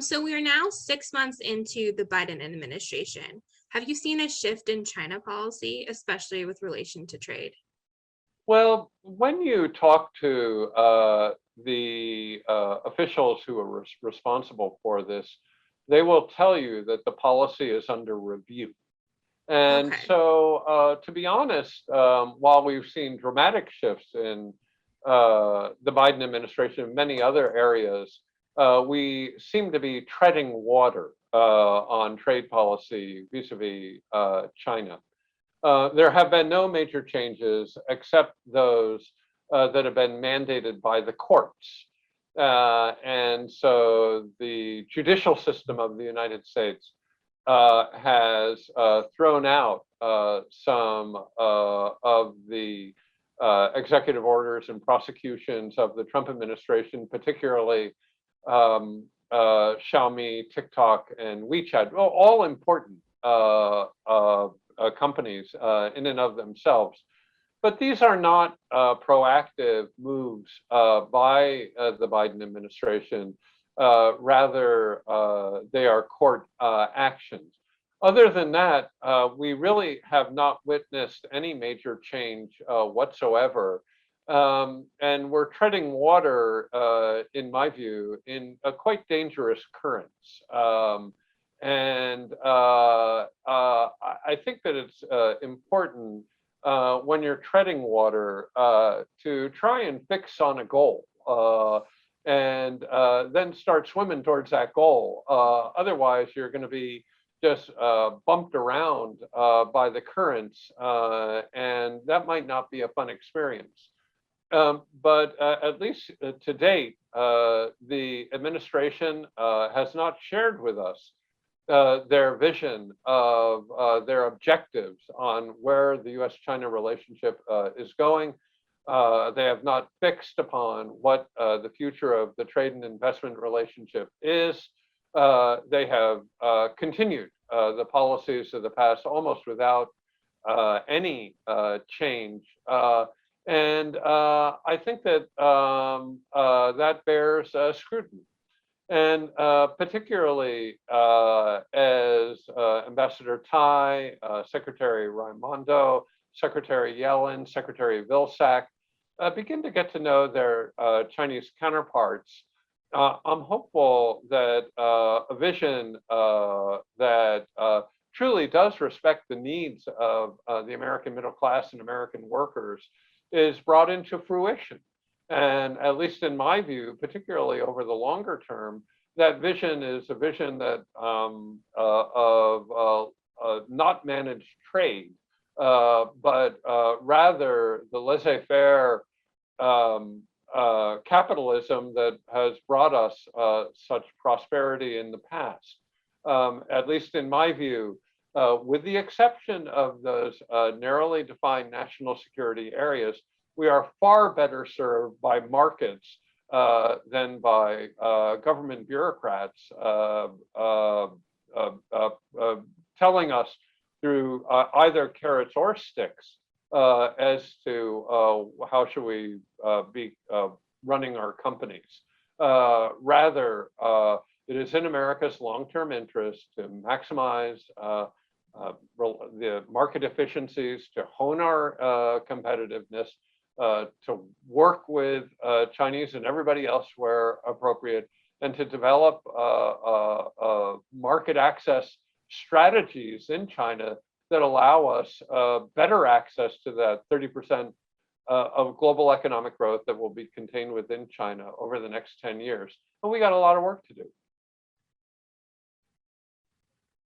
So we are now 6 months into the Biden administration. Have you seen a shift in China policy, especially with relation to trade? Well, when you talk to the officials who are responsible for this, they will tell you that the policy is under review. And Okay. so, to be honest, while we've seen dramatic shifts in the Biden administration and many other areas, we seem to be treading water on trade policy vis-a-vis China. There have been no major changes except those that have been mandated by the courts. And so the judicial system of the United States has thrown out some of the executive orders and prosecutions of the Trump administration, particularly Xiaomi, TikTok, and WeChat, well, all important companies in and of themselves. But these are not proactive moves by the Biden administration. Rather, they are court actions. Other than that, we really have not witnessed any major change whatsoever. And we're treading water, in my view, in a quite dangerous currents. I think that it's important when you're treading water to try and fix on a goal and then start swimming towards that goal. Otherwise, you're going to be just bumped around by the currents, and that might not be a fun experience. But at least to date, the administration has not shared with us their vision of their objectives on where the US-China relationship is going. They have not fixed upon what the future of the trade and investment relationship is. They have continued the policies of the past almost without any change. I think that that bears scrutiny. And particularly as Ambassador Tai, Secretary Raimondo, Secretary Yellen, Secretary Vilsack begin to get to know their Chinese counterparts, I'm hopeful that a vision that truly does respect the needs of the American middle class and American workers is brought into fruition. And at least in my view, particularly over the longer term, that vision is a vision that of not managed trade, but rather the laissez-faire capitalism that has brought us such prosperity in the past. At least in my view, with the exception of those narrowly defined national security areas, we are far better served by markets than by government bureaucrats telling us through either carrots or sticks as to how should we be running our companies. Rather, it is in America's long-term interest to maximize the market efficiencies, to hone our competitiveness, to work with Chinese and everybody else where appropriate, and to develop market access strategies in China that allow us better access to that 30% of global economic growth that will be contained within China over the next 10 years. And we got a lot of work to do.